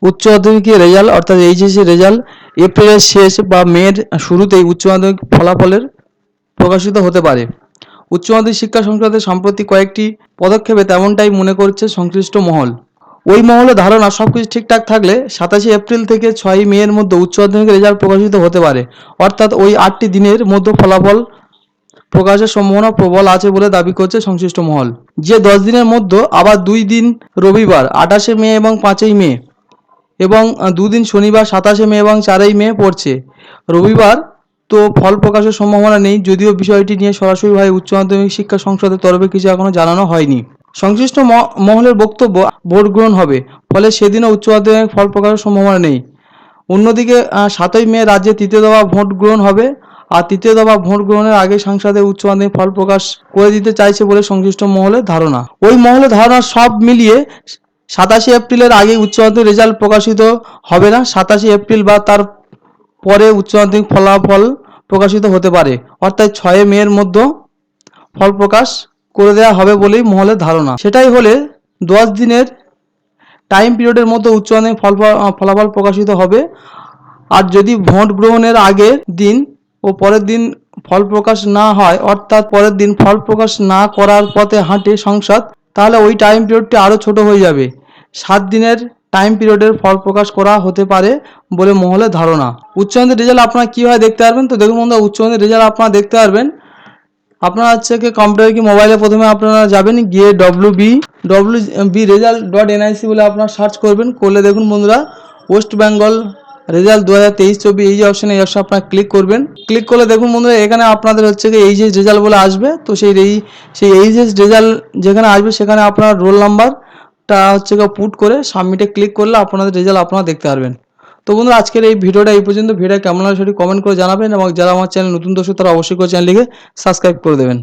উচ্চ মাধ্যমিকের রেজাল্ট অর্থাৎ এইচএসসি রেজাল্ট এপ্রিলের শেষ বা মের শুরুতেই উচ্চ মাধ্যমিক ফলাফলের প্রকাশিত হতে পারে। উচ্চ মাধ্যমিক শিক্ষা সংক্রান্ত সাম্প্রতিক কয়েকটি পদক্ষেপে তেমনটাই মনে করছে সংশ্লিষ্ট মহল। ওই মহলের ধারণা সবকিছু ঠিকঠাক থাকলে 27 এপ্রিল থেকে 6 মে এর মধ্যে উচ্চ মাধ্যমিকের রেজাল্ট প্রকাশিত হতে পারে। অর্থাৎ ওই 8টি দিনের মধ্যে ফলাফল প্রকাশের সম্ভাবনা প্রবল আছে বলে দাবি করছে সংশ্লিষ্ট মহল। যে 10 দিনের মধ্যে আবার 2 দিন রবিবার 28 মে এবং 5 মে এবং 2 দিন শনিবার 27 মে এবং 4 মে পড়ছে। রবিবার তো ফল প্রকাশের সম্ভাবনা নেই, যদিও বিষয়টি নিয়ে সরাসরিভাবে উচ্চ মাধ্যমিক শিক্ষা সংসদের তরফে কিছু এখনো জানানো হয়নি। সংশ্লিষ্ট মহলের বক্তব্য, ভোট গ্রহণ হবে, ফলে সেদিনও উচ্চ মাধ্যমিক ফল প্রকাশের সম্ভাবনা নেই। অন্যদিকে 7 মে রাজ্যে তৃতীয় দফা ভোট গ্রহণ হবে, আর তৃতীয় দফা ভোট গ্রহণের আগে সংসদে উচ্চ মাধ্যমিক ফল প্রকাশ করে দিতে চাইছে বলে সংশ্লিষ্ট মহলের ধারণা। ওই মহলের ধারণা সব মিলিয়ে 27 এপ্রিলের আগে উচ্চ মাধ্যমিক রেজাল্ট প্রকাশিত হবে না। 27 এপ্রিল বা তার পরে উচ্চ মাধ্যমিক ফলাফল প্রকাশিত হতে পারে, অর্থাৎ 6 মের মধ্যে ফল প্রকাশ করে দেওয়া হবে বলেই মহলের ধারণা। সেটাই হলে 10 দিনের টাইম পিরিয়ডের মধ্যে উচ্চ মাধ্যমিক ফলাফল প্রকাশিত হবে। আর যদি ভোট গ্রহণের আগের দিন ও পরের দিন ফল প্রকাশ না হয়, অর্থাৎ পরের দিন ফল প্রকাশ না করার পথে হাঁটে সংসদ, তাহলে ওই টাইম পিরিয়ডটি আরও ছোট হয়ে যাবে। 7 দিনের টাইম পিরিয়ডের ফল প্রকাশ করা হতে পারে বলে মহলের ধারণা। উচ্চ মাধ্যমিক রেজাল্ট আপনারা কীভাবে দেখতে পারবেন? তো দেখুন বন্ধুরা, উচ্চ মাধ্যমিক রেজাল্ট আপনারা দেখতে পারবেন, আপনারা হচ্ছে কি কম্পিউটার কি মোবাইলে প্রথমে আপনারা যাবেন, গিয়ে wb.result.nic বলে আপনারা সার্চ করবেন। করলে দেখুন বন্ধুরা, ওয়েস্ট বেঙ্গল রেজাল্ট 2023-24 এই যে অপশানে, এই অপশানে আপনারা ক্লিক করবেন। ক্লিক করলে দেখুন বন্ধুরা, এখানে আপনাদের হচ্ছে কি এইচএস রেজাল্ট বলে আসবে। তো সেই এইচএস রেজাল্ট যেখানে আসবে সেখানে আপনার রোল নাম্বারটা হচ্ছে কি পুট করে সাবমিটে ক্লিক করলে আপনাদের রেজাল্ট আপনারা দেখতে পারবেন। তো বন্ধুরা, আজকের এই ভিডিওটা এই পর্যন্ত। ভিডিওটা কেমন লাগে সেটি কমেন্ট করে জানাবেন, এবং যারা আমার চ্যানেল নতুন দর্শক তারা অবশ্যই করে চ্যানেলটিকে সাবস্ক্রাইব করে দেবেন।